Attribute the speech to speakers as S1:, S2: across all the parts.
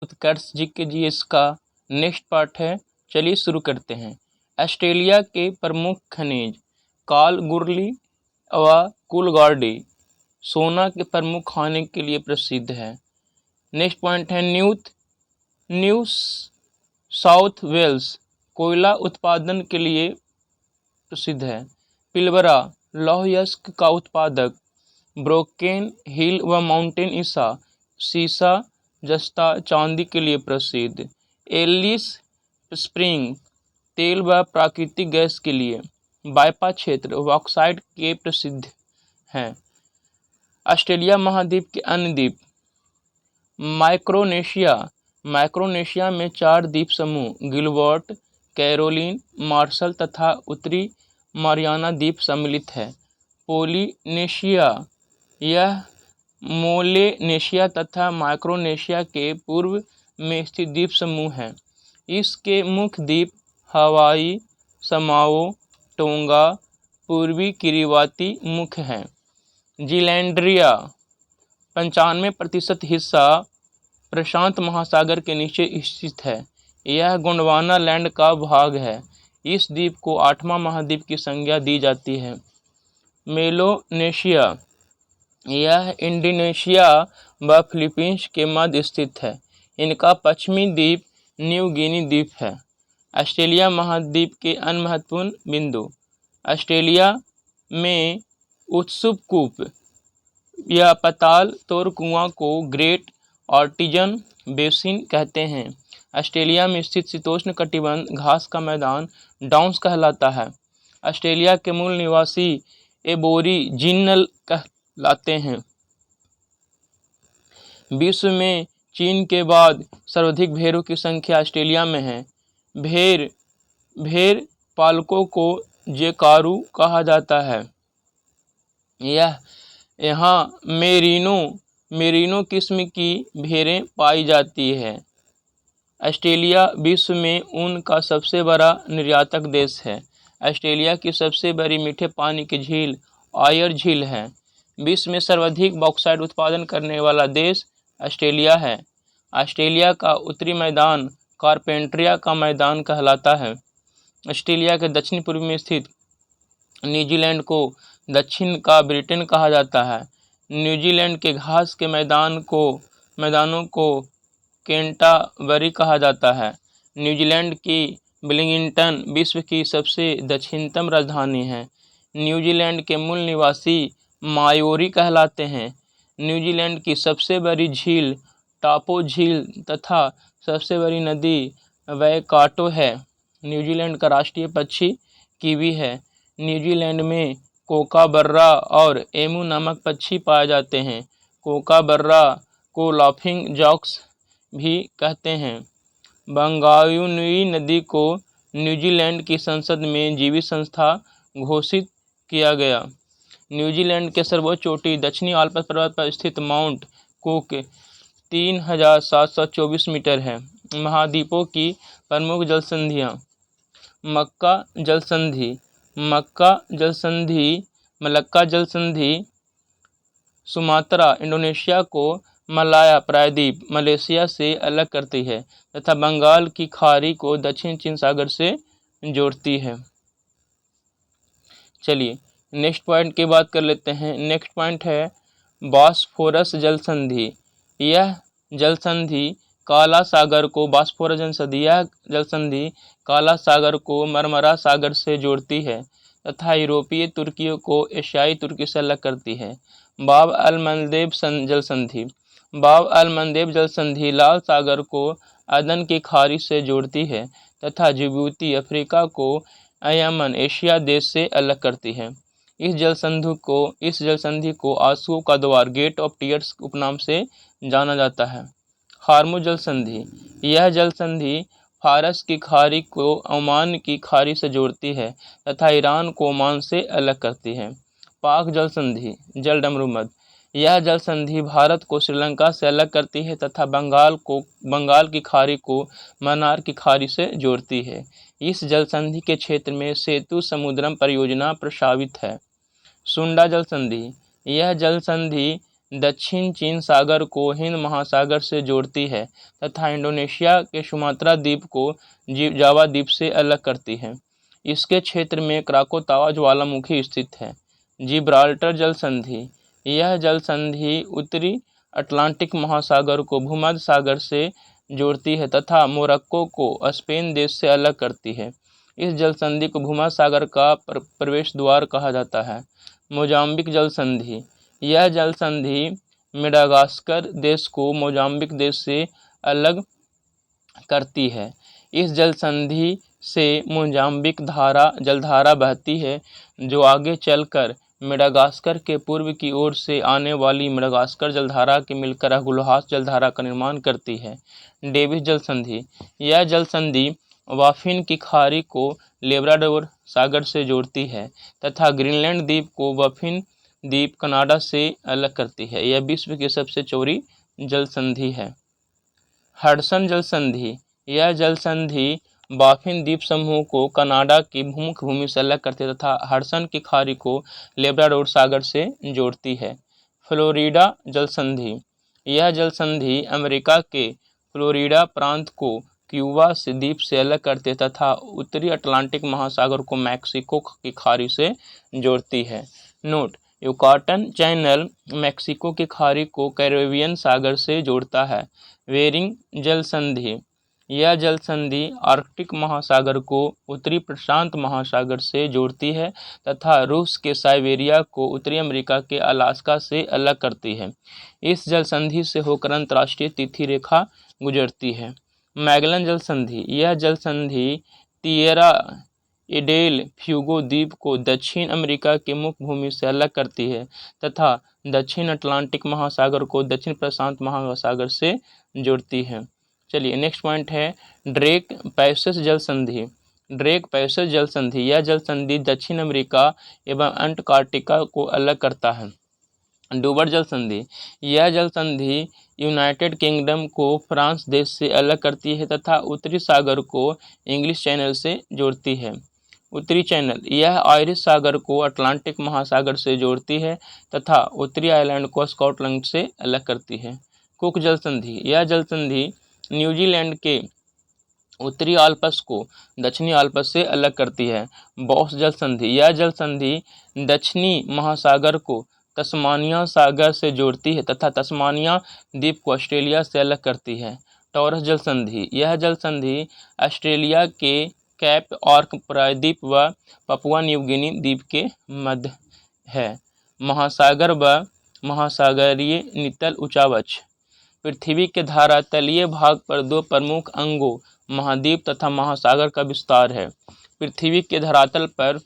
S1: उत्कर्ष जी के जी इसका next part है। चलिए शुरू करते हैं। ऑस्ट्रेलिया के प्रमुख खनिज कालगुरली व कूलगार्डी सोना के प्रमुख खाने के लिए प्रसिद्ध है। नेक्स्ट पॉइंट है न्यू साउथ वेल्स कोयला उत्पादन के लिए प्रसिद्ध है। पिलबरा लौह अयस्क का उत्पादक। ब्रोकेन हिल व माउंटेन ईसा सीसा जस्ता चांदी के लिए प्रसिद्ध। एलिस स्प्रिंग तेल व प्राकृतिक गैस के लिए। बाइपा क्षेत्र बॉक्साइट के प्रसिद्ध हैं। ऑस्ट्रेलिया महाद्वीप के अन्य द्वीप माइक्रोनेशिया में 4 द्वीप समूह गिलबर्ट, कैरोलिन, मार्शल तथा उत्तरी मारियाना द्वीप सम्मिलित है। पोलिनेशिया यह मोलेनेशिया तथा माइक्रोनेशिया के पूर्व में स्थित द्वीप समूह है। इसके मुख्य द्वीप हवाई, समाओ, टोंगा, पूर्वी किरिबाती मुख्य हैं। जीलैंड्रिया 95% हिस्सा प्रशांत महासागर के नीचे स्थित है। यह गोंडवाना लैंड का भाग है। इस द्वीप को 8वां महाद्वीप की संज्ञा दी जाती है। मेलोनेशिया यह इंडोनेशिया व फिलीपींस के मध्य स्थित है। इनका पश्चिमी द्वीप न्यू गिनी द्वीप है। ऑस्ट्रेलिया महाद्वीप के अन्य महत्वपूर्ण बिंदु ऑस्ट्रेलिया में उत्सुप कूप या पाताल तोर कुआं को ग्रेट आर्टिजन बेसिन कहते हैं। ऑस्ट्रेलिया में स्थित शीतोष्ण कटिबंध घास का मैदान डाउन्स कहलाता है। ऑस्ट्रेलिया के मूल निवासी एबोरिजिनल कहलाते हैं। विश्व में चीन के बाद सर्वाधिक भेड़ों की संख्या ऑस्ट्रेलिया में है। भेड़ पालकों को जेकारू कहा जाता है। यहाँ मेरिनो किस्म की भेड़ें पाई जाती है। ऑस्ट्रेलिया विश्व में ऊन का सबसे बड़ा निर्यातक देश है। ऑस्ट्रेलिया की सबसे बड़ी मीठे पानी की झील आयर झील है। विश्व में सर्वाधिक बॉक्साइट उत्पादन करने वाला देश ऑस्ट्रेलिया है। ऑस्ट्रेलिया का उत्तरी मैदान कारपेंट्रिया का मैदान कहलाता है। ऑस्ट्रेलिया के दक्षिण पूर्व में स्थित न्यूजीलैंड को दक्षिण का ब्रिटेन कहा जाता है। न्यूजीलैंड के घास के मैदानों को कैंटरबरी कहा जाता है। न्यूजीलैंड की वेलिंगटन विश्व की सबसे दक्षिणतम राजधानी है। न्यूजीलैंड के मूल निवासी मायोरी कहलाते हैं। न्यूजीलैंड की सबसे बड़ी झील टापो झील तथा सबसे बड़ी नदी वैकाटो है। न्यूजीलैंड का राष्ट्रीय पक्षी कीवी है। न्यूजीलैंड में कोकाबर्रा और एमू नामक पक्षी पाए जाते हैं। कोकाबर्रा को लाफिंग जॉक्स भी कहते हैं। बंगायुनुई नदी को न्यूजीलैंड की संसद में जीवित संस्था घोषित किया गया। न्यूजीलैंड के सर्वोच्च चोटी दक्षिणी आल्प्स पर्वत पर स्थित माउंट कुक 3724 मीटर है। महाद्वीपों की प्रमुख जलसंधियाँ मलक्का जलसंधि सुमात्रा इंडोनेशिया को मलाया प्रायद्वीप मलेशिया से अलग करती है तथा बंगाल की खाड़ी को दक्षिण चीन सागर से जोड़ती है। चलिए नेक्स्ट पॉइंट की बात कर लेते हैं। नेक्स्ट पॉइंट है बॉस्फोरस जलसंधि। यह जलसंधि काला सागर को मरमरा सागर से जोड़ती है तथा यूरोपीय तुर्की को एशियाई तुर्की से अलग करती है। बाब अल मंदेब जलसंधि लाल सागर को अदन की खाड़ी से जोड़ती है तथा जिबूती अफ्रीका को यमन एशिया देश से अलग करती है। इस जलसंधि को आंसुओं का द्वार गेट ऑफ टीयर्स उपनाम से जाना जाता है। हार्मुज जलसंधि। यह जलसंधि फारस की खाड़ी को ओमान की खाड़ी से जोड़ती है तथा ईरान को ओमान से अलग करती है। पाक जलसंधि जलडमरूमध। यह जलसंधि भारत को श्रीलंका से अलग करती है तथा बंगाल की खाड़ी को मन्नार की खाड़ी से जोड़ती है। इस जलसंधि के क्षेत्र में सेतु समुद्रम परियोजना प्रस्तावित है। सुंडा जलसंधि। यह जलसंधि दक्षिण चीन सागर को हिंद महासागर से जोड़ती है तथा इंडोनेशिया के सुमात्रा द्वीप को जावा द्वीप से अलग करती है। इसके क्षेत्र में क्राकोतावा ज्वालामुखी स्थित है। जिब्राल्टर जल संधि, यह जल संधि उत्तरी अटलांटिक महासागर को भूमध्य सागर से जोड़ती है तथा मोरक्को को स्पेन देश से अलग करती है। इस जल संधि को भूमध्य सागर का प्रवेश द्वार कहा जाता है। मोजाम्बिक जल संधि, यह जल संधि मेडागास्कर देश को मोजाम्बिक देश से अलग करती है। इस जल संधि से मोजाम्बिक जलधारा बहती है जो आगे चलकर मेडागास्कर के पूर्व की ओर से आने वाली मेडागास्कर जलधारा के मिलकर अगुलहास जलधारा का निर्माण करती है। डेविस जल संधि, यह जल संधि बाफिन की खाड़ी को लेब्राडोर सागर से जोड़ती है तथा ग्रीनलैंड द्वीप को बाफिन द्वीप कनाडा से अलग करती है। यह विश्व की सबसे चौड़ी जल संधि है। हडसन जल संधि, यह जल संधि बाफिन द्वीप समूह को कनाडा की मुख्य भूमि से अलग करती है तथा हडसन की खाड़ी को लेब्राडोर सागर से जोड़ती है। फ्लोरिडा जल संधि, यह जल संधि अमेरिका के फ्लोरिडा प्रांत को क्यूबा से द्वीप से अलग करती है तथा उत्तरी अटलांटिक महासागर को मैक्सिको की खाड़ी से जोड़ती है। नोट, युकाटन चैनल मैक्सिको की खाड़ी को कैरेबियन सागर से जोड़ता है। बेरिंग जल संधि, यह जल संधि आर्कटिक महासागर को उत्तरी प्रशांत महासागर से जोड़ती है तथा रूस के साइबेरिया को उत्तरी अमेरिका के अलास्का से अलग करती है। इस जल संधि से होकर अंतर्राष्ट्रीय तिथि रेखा गुजरती है। मैगलन जल संधि, यह जल संधि टिएरा एडेल फ्यूगो द्वीप को दक्षिण अमेरिका के मुख्य भूमि से अलग करती है तथा दक्षिण अटलांटिक महासागर को दक्षिण प्रशांत महासागर से जोड़ती है। चलिए नेक्स्ट पॉइंट है ड्रेक पैसेज जल संधि। ड्रेक पैसेज जल संधि, यह जल संधि दक्षिण अमेरिका एवं अंटार्कटिका को अलग करता है। डूबर जल संधि, यह जल संधि यूनाइटेड किंगडम को फ्रांस देश से अलग करती है तथा उत्तरी सागर को इंग्लिश चैनल से जोड़ती है। उत्तरी चैनल, यह आयरिश सागर को अटलांटिक महासागर से जोड़ती है तथा उत्तरी आयरलैंड को स्कॉटलैंड से अलग करती है। कुक जल संधि, यह जल संधि न्यूजीलैंड के उत्तरी आल्प्स को दक्षिणी आल्प्स से अलग करती है। बॉस जल संधि, यह जल संधि दक्षिणी महासागर को तस्मानिया सागर से जोड़ती है तथा तस्मानिया द्वीप को ऑस्ट्रेलिया से अलग करती है। टॉरस जल संधि, यह जल संधि ऑस्ट्रेलिया के कैप ऑर्क प्रायद्वीप व पपुआ न्यू गिनी द्वीप के मध्य है। महासागर व महासागरीय नितल उच्चावच, पृथ्वी के धरातलीय भाग पर दो प्रमुख अंगों महाद्वीप तथा महासागर का विस्तार है। पृथ्वी के धरातल पर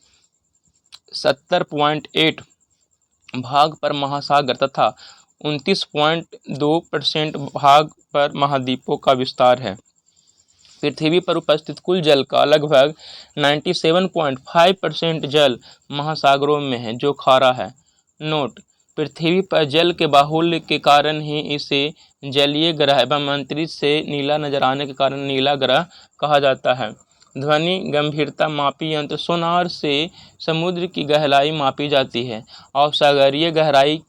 S1: 70.8 भाग पर महासागर तथा 29.2% भाग पर महाद्वीपों का विस्तार है। पृथ्वी पर उपस्थित कुल जल का लगभग 97.5% जल महासागरों में है जो खारा है। नोट, पृथ्वी पर जल के बाहुल्य के कारण ही इसे जलीय ग्रह एवं अंतरिक्ष से नीला नजर आने के कारण नीला ग्रह कहा जाता है। ध्वनि गंभीरता मापी यंत्र सोनार से समुद्र की गहराई मापी जाती है और सागरीय गहराई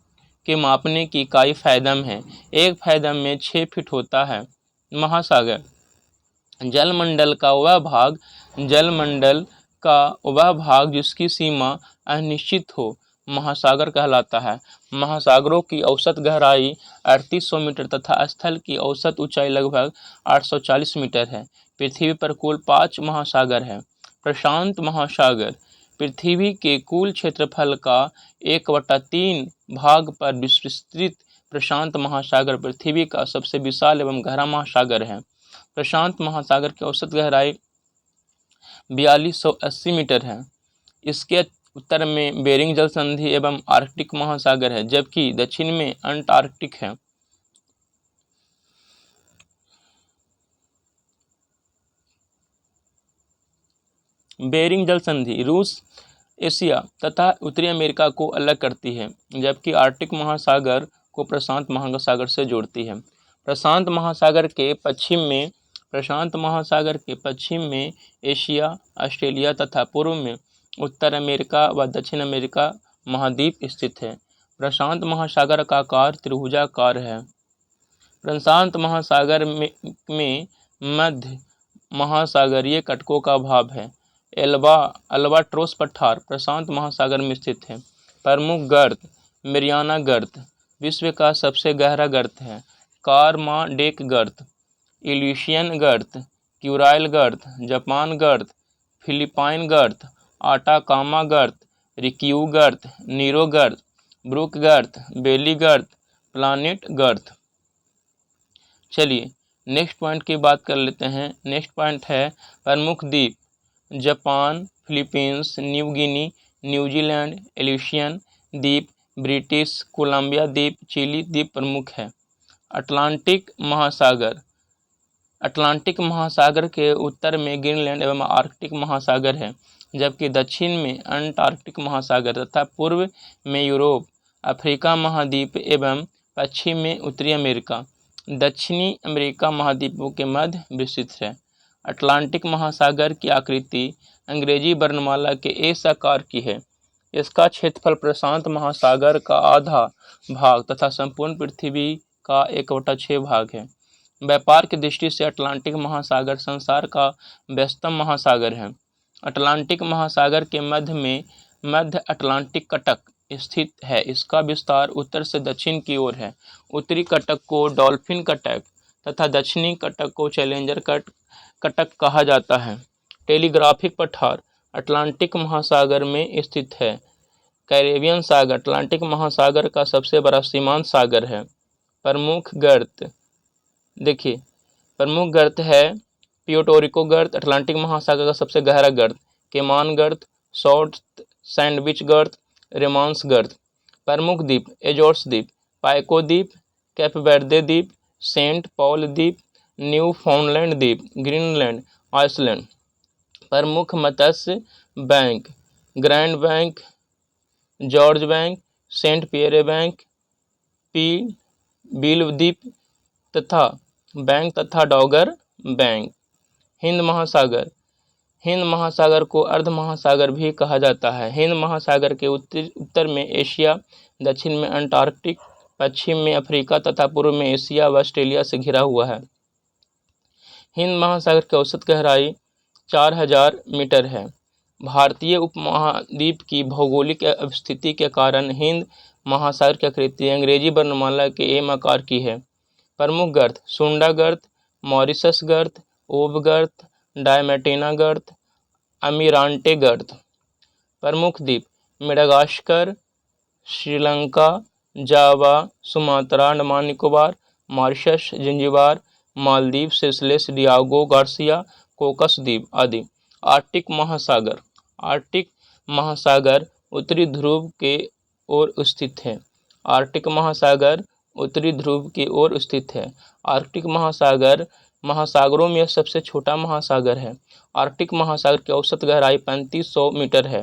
S1: के मापने की इकाई फैदम है। एक फैदम में 6 फीट होता है। महासागर, जलमंडल का वह भाग जिसकी सीमा अनिश्चित हो महासागर कहलाता है। महासागरों की औसत गहराई 3800 मीटर तथा स्थल की औसत ऊंचाई लगभग 840 मीटर है। पृथ्वी पर कुल 5 महासागर हैं। प्रशांत महासागर, पृथ्वी के कुल क्षेत्रफल का 1/3 भाग पर विस्तृत प्रशांत महासागर पृथ्वी का सबसे विशाल एवं गहरा महासागर है। प्रशांत महासागर की औसत गहराई 4280 मीटर है। इसके उत्तर में बेरिंग जल संधि एवं आर्कटिक महासागर है जबकि दक्षिण में अंटार्कटिक है। बेरिंग जल संधि रूस, एशिया तथा उत्तरी अमेरिका को अलग करती है जबकि आर्कटिक महासागर को प्रशांत महासागर से जोड़ती है। प्रशांत महासागर के पश्चिम में एशिया, ऑस्ट्रेलिया तथा पूर्व में उत्तर अमेरिका व दक्षिण अमेरिका महाद्वीप स्थित है। प्रशांत महासागर का आकार त्रिभुजाकार है। प्रशांत महासागर में मध्य महासागरीय कटकों का अभाव है। अल्बाट्रोस पठार प्रशांत महासागर में स्थित है। प्रमुख गर्त मेरियाना गर्त विश्व का सबसे गहरा गर्त है। कारमाडेक गर्त, इल्यूशियन गर्त, क्यूराइल गर्त, जापान गर्त, फिलिपाइन गर्त, आटाकामा गर्त, रिक्यू गर्त, नीरो गर्त, ब्रुक गर्त, बेली गर्त, प्लानेट गर्त। चलिए नेक्स्ट पॉइंट की बात कर लेते हैं। नेक्स्ट पॉइंट है प्रमुख द्वीप Japan, Philippines, New Guinea, New Zealand, Aleutian द्वीप, ब्रिटिश कोलंबिया द्वीप, चिली द्वीप प्रमुख है। अटलांटिक महासागर, अटलांटिक महासागर के उत्तर में ग्रीनलैंड एवं आर्कटिक महासागर है, जबकि दक्षिण में अंटार्कटिक महासागर तथा पूर्व में यूरोप, अफ्रीका महाद्वीप एवं पश्चिम में उत्तरी अमेरिका, दक्षिणी अमेरिका महाद्वीपों के मध्य विस्तृत है। अटलांटिक महासागर की आकृति अंग्रेजी वर्णमाला के एस आकार की है। इसका क्षेत्रफल प्रशांत महासागर का आधा भाग तथा संपूर्ण पृथ्वी का 1/6 भाग है। व्यापार की दृष्टि से अटलांटिक महासागर संसार का व्यस्तम महासागर है। अटलांटिक महासागर के मध्य में मध्य अटलांटिक कटक स्थित है। इसका विस्तार उत्तर से दक्षिण की ओर है। उत्तरी कटक को डॉल्फिन कटक तथा दक्षिणी कटक को चैलेंजर कटक कहा जाता है। टेलीग्राफिक पठार अटलांटिक महासागर में स्थित है। कैरेबियन सागर अटलांटिक महासागर का सबसे बड़ा सीमांत सागर है। प्रमुख गर्त देखिए, प्रमुख गर्त है प्यूर्टो गर्त अटलांटिक महासागर का सबसे गहरा गर्त, केमान गर्त, शॉर्ट सैंडविच गर्त, रेमांस गर्त। प्रमुख द्वीप एजोर्स द्वीप, पाइको द्वीप, कैप वेर्दे द्वीप, सेंट पॉल द्वीप, न्यू फाउंडलैंड द्वीप, ग्रीनलैंड, आइसलैंड। प्रमुख मत्स्य bank Grand Bank, George Bank, Saint Pierre Bank, बील द्वीप तथा बैंक तथा डॉगर बैंक। हिंद महासागर, हिंद महासागर को अर्ध महासागर भी कहा जाता है। हिंद महासागर के उत्तर में एशिया, दक्षिण में अंटार्कटिक, पश्चिम में अफ्रीका तथा पूर्व में एशिया व ऑस्ट्रेलिया से घिरा हुआ है। हिंद महासागर की औसत गहराई 4000 मीटर है। भारतीय उपमहाद्वीप की भौगोलिक स्थिति के कारण हिंद महासागर की आकृति अंग्रेजी वर्णमाला के एम आकार की है। प्रमुख गर्त सुंडा गर्त, मॉरिशस गर्त, ओब गर्त, डायमेटेना गर्त, अमीरांटे गर्त। प्रमुख द्वीप Madagascar, Sri Lanka, Java, Sumatra, Andaman Nicobar, Mauritius, Zanzibar, Maldives, Seychelles, Diego Garcia, Cocos द्वीप आदि। आर्कटिक महासागर, आर्कटिक महासागर उत्तरी ध्रुव के ओर स्थित है। आर्कटिक महासागर उत्तरी ध्रुव की ओर स्थित है। आर्कटिक महासागर महासागरों में सबसे छोटा महासागर है। आर्कटिक महासागर की औसत गहराई 3500 मीटर है।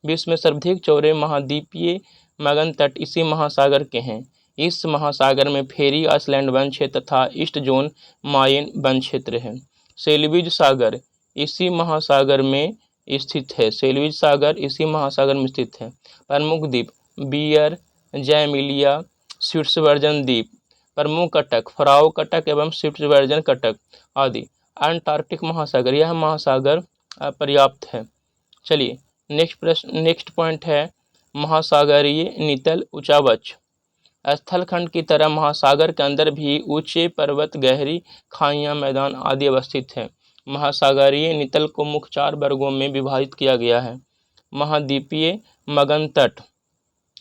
S1: विश्व में सर्वाधिक चौड़े महाद्वीपीय मगन तट इसी महासागर के हैं। इस महासागर में फेरी आइसलैंड वन क्षेत्र तथा ईस्ट जोन माइन वन क्षेत्र है। सेल्विज सागर इसी महासागर में स्थित है। सेल्विज सागर इसी महासागर में स्थित है। प्रमुख द्वीप बियर, जैमिलिया, स्विट्जरलैंड द्वीप। प्रमुख कटक फराओ कटक एवं स्विट्जरलैंड कटक आदि। अंटार्कटिक महासागर, यह महासागर पर्याप्त है। चलिए नेक्स्ट पॉइंट है महासागरीय नितल उच्चावच। स्थलखंड की तरह महासागर के अंदर भी ऊंचे पर्वत, गहरी खाइयां, मैदान आदि अवस्थित है। महासागरीय नितल को मुख्य 4 वर्गों में विभाजित किया गया है। महाद्वीपीय मगन तट,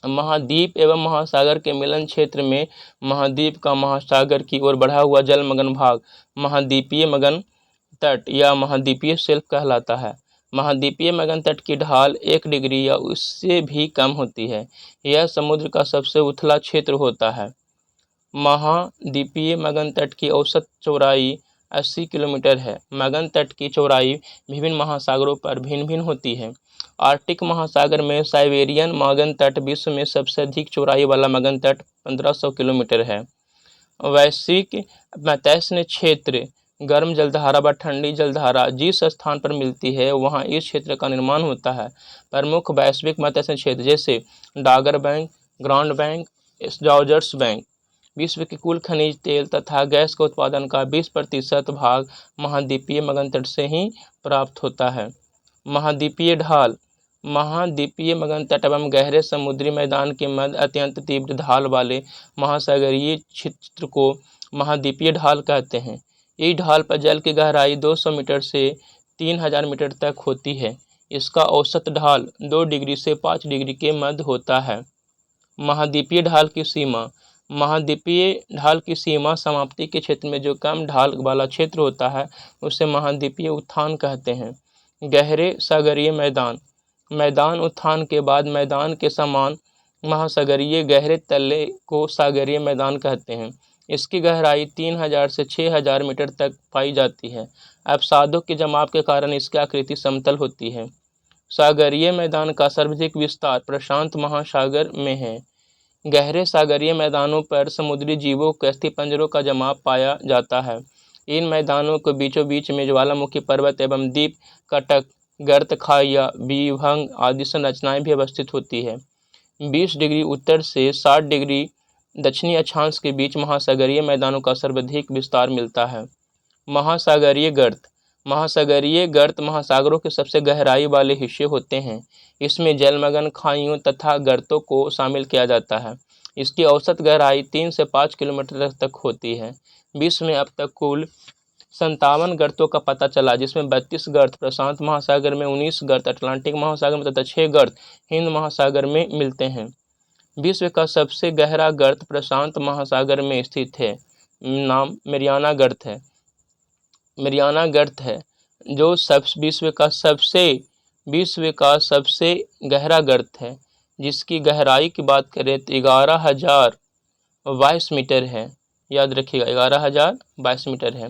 S1: महाद्वीप एवं महासागर के मिलन क्षेत्र में महाद्वीप का महासागर की ओर बढ़ा हुआ जलमग्न भाग महाद्वीपीय मगन तट या महाद्वीपीय शेल्फ कहलाता है। महाद्वीपीय मगन तट की ढाल 1 डिग्री या उससे भी कम होती है। यह समुद्र का सबसे उथला क्षेत्र होता है। महाद्वीपीय मगन तट की औसत चौड़ाई 80 किलोमीटर है। मगन तट की चौड़ाई विभिन्न महासागरों पर भिन्न भिन्न होती है। आर्कटिक महासागर में साइबेरियन मगन तट विश्व में सबसे अधिक चौड़ाई वाला मगन तट 1500 किलोमीटर है। वैश्विक मत्स्य क्षेत्र गर्म जलधारा व ठंडी जलधारा जिस स्थान पर मिलती है वहां इस क्षेत्र का निर्माण होता है। प्रमुख वैश्विक मत्स्य क्षेत्र जैसे डॉगर bank, grand bank, joggers bank. विश्व के कुल खनिज तेल तथा गैस के उत्पादन का 20% भाग महाद्वीपीय मगन तट से ही प्राप्त होता है। महाद्वीपीय ढाल, महाद्वीपीय मगन तट एवं गहरे समुद्री मैदान के मध्य अत्यंत तीव्र ढाल वाले महासागरीय क्षेत्र को महाद्वीपीय ढाल कहते हैं। इस ढाल पर जल की गहराई 200 मीटर से 3000 मीटर तक होती है। इसका औसत ढाल 2 डिग्री से 5 डिग्री के मध्य होता है। महाद्वीपीय ढाल की सीमा, महाद्वीपीय ढाल की सीमा समाप्ति के क्षेत्र में जो कम ढाल वाला क्षेत्र होता है उसे महाद्वीपीय उत्थान कहते हैं। गहरे सागरीय मैदान, मैदान उत्थान के बाद मैदान के समान महासागरीय गहरे तले को सागरीय मैदान कहते हैं। इसकी गहराई 3000 से 6000 मीटर तक पाई जाती है। अवसादों के जमाव के कारण इसकी आकृति समतल होती है। सागरीय मैदान का सर्वाधिक विस्तार प्रशांत महासागर में है। गहरे सागरीय मैदानों पर समुद्री जीवों के अस्थिपंजरों का जमाव पाया जाता है। इन मैदानों के बीचों बीच में ज्वालामुखी पर्वत एवं द्वीप, कटक, गर्त, खाइया, विभंग आदि संरचनाएं भी अवस्थित होती है। 20 डिग्री उत्तर से 60 डिग्री दक्षिणी अक्षांश के बीच महासागरीय मैदानों का सर्वाधिक विस्तार मिलता है। महासागरीय गर्त, महासागरीय गर्त महासागरों के सबसे गहराई वाले हिस्से होते हैं। इसमें जलमग्न खाइयों तथा गर्तों को शामिल किया जाता है। इसकी औसत गहराई 3 से 5 किलोमीटर तक होती है। विश्व में अब तक कुल 57 गर्तों का पता चला, जिसमें 32 गर्त प्रशांत महासागर में, 19 गर्त अटलांटिक महासागर में तथा 6 गर्त हिंद महासागर में मिलते हैं। विश्व का सबसे गहरा गर्त प्रशांत महासागर में स्थित है। नाम मेरियाना गर्त है। मेरियाना गर्त है जो विश्व का सबसे गहरा गर्त है, जिसकी गहराई की बात करें तो 11,022 मीटर है। याद रखिएगा 11,022 मीटर है।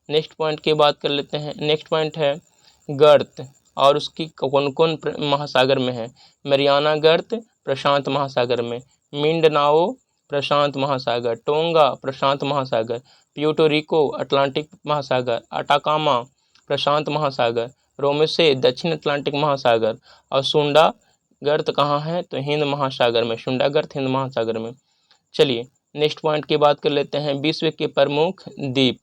S1: नेक्स्ट पॉइंट की बात कर लेते हैं। नेक्स्ट पॉइंट है गर्त और उसकी कौन कौन महासागर में है। मेरियाना गर्त प्रशांत महासागर में, मिंडनाओ प्रशांत महासागर, टोंगा प्रशांत महासागर, प्यूर्टो रिको अटलांटिक महासागर, अटाकामा प्रशांत महासागर, रोमेसे दक्षिण अटलांटिक महासागर और सुंडा गर्त कहाँ है तो हिंद महासागर में, सुंडा गर्त हिंद महासागर में। चलिए नेक्स्ट पॉइंट की बात कर लेते हैं। विश्व के प्रमुख द्वीप,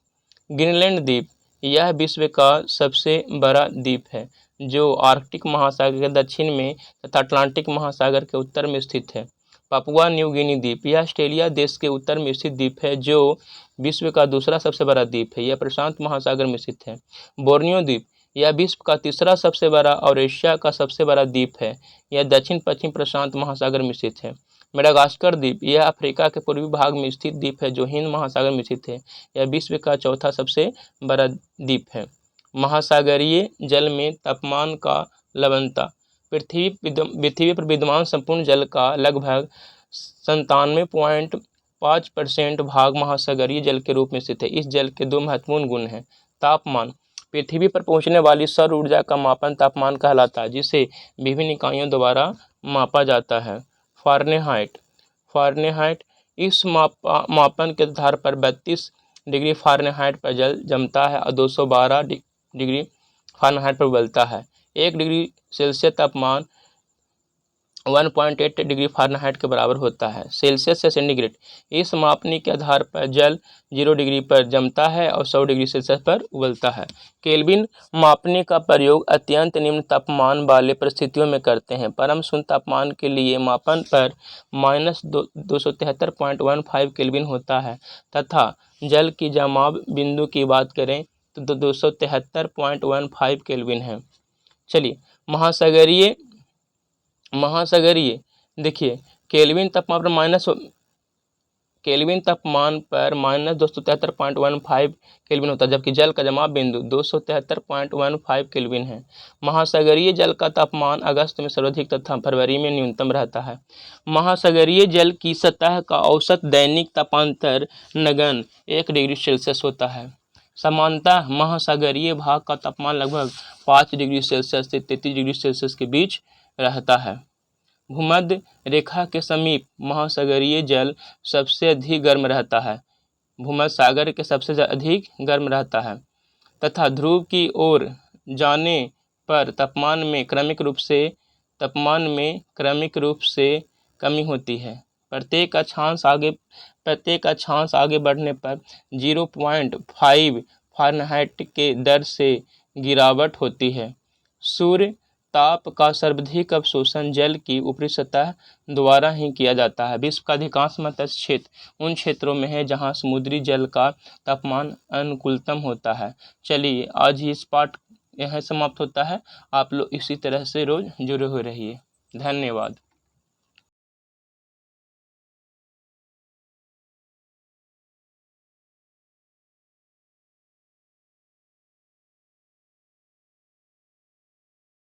S1: ग्रीनलैंड द्वीप, यह विश्व का सबसे बड़ा द्वीप है जो आर्कटिक महासागर के दक्षिण में तथा अटलांटिक महासागर के उत्तर में स्थित है। पापुआ न्यू गिनी द्वीप, यह ऑस्ट्रेलिया देश के उत्तर में स्थित द्वीप है जो विश्व का दूसरा सबसे बड़ा द्वीप है। यह प्रशांत महासागर में स्थित है। बोर्नियो द्वीप, यह विश्व का तीसरा सबसे बड़ा और एशिया का सबसे बड़ा द्वीप है। यह दक्षिण पश्चिम प्रशांत महासागर में स्थित है। मेडागास्कर द्वीप, यह अफ्रीका के पूर्वी भाग में स्थित द्वीप है जो हिंद महासागर में स्थित है। यह विश्व का चौथा सबसे बड़ा द्वीप है। महासागरीय जल में तापमान का लवणता, पृथ्वी पर विद्यमान संपूर्ण जल का लगभग 97.5% भाग महासागरीय जल के रूप में स्थित है। इस जल के दो महत्वपूर्ण गुण हैं। तापमान, पृथ्वी पर पहुंचने वाली सौर ऊर्जा का मापन तापमान कहलाता है, जिसे विभिन्न इकाइयों द्वारा मापा जाता है। फ़ारेनहाइट, इस मापन के आधार पर 32 डिग्री फ़ारेनहाइट पर जल जमता है और 212 डिग्री फ़ारेनहाइट पर उबलता है। 1 डिग्री सेल्सियस तापमान 1.8 डिग्री फ़ारेनहाइट के बराबर होता है। सेल्सियस से सेंटीग्रेड, इस मापनी के आधार पर जल 0 डिग्री पर जमता है और 100 डिग्री सेल्सियस पर उबलता है। केल्विन मापने का प्रयोग अत्यंत निम्न तापमान वाले परिस्थितियों में करते हैं। परम शून्य तापमान के लिए मापन पर -273.15 केल्विन होता है तथा जल की जमाव बिंदु की बात करें तो 273.15 केल्विन है। चलिए महासागरीय देखिए केल्विन तापमान पर -273.15 केल्विन होता है, जबकि जल का जमाव बिंदु 273.15 केल्विन है। महासागरीय जल का तापमान अगस्त में सर्वाधिक तथा फरवरी में न्यूनतम रहता है। महासागरीय जल की सतह का औसत दैनिक तापांतर नगण्य 1 डिग्री सेल्सियस होता है। सामान्यतः महासागरीय भाग का तापमान लगभग 5 डिग्री सेल्सियस से 33 डिग्री सेल्सियस के बीच रहता है। भूमध्य रेखा के समीप महासागरीय जल सबसे अधिक गर्म रहता है। भूमध्य सागर के सबसे अधिक गर्म रहता है तथा ध्रुव की ओर जाने पर तापमान में क्रमिक रूप से कमी होती है। प्रत्येक अक्षांश आगे बढ़ने पर 0.5 फ़ारेनहाइट के दर से गिरावट होती है। सूर्य ताप का सर्वाधिक अवशोषण जल की ऊपरी सतह द्वारा ही किया जाता है। विश्व का अधिकांश मत्स्य क्षेत्र उन क्षेत्रों में है जहां समुद्री जल का तापमान अनुकूलतम होता है। चलिए, आज ही इस पाठ यहाँ समाप्त होता है। आप लोग इसी तरह से रोज जुड़े हुए रहिए। धन्यवाद।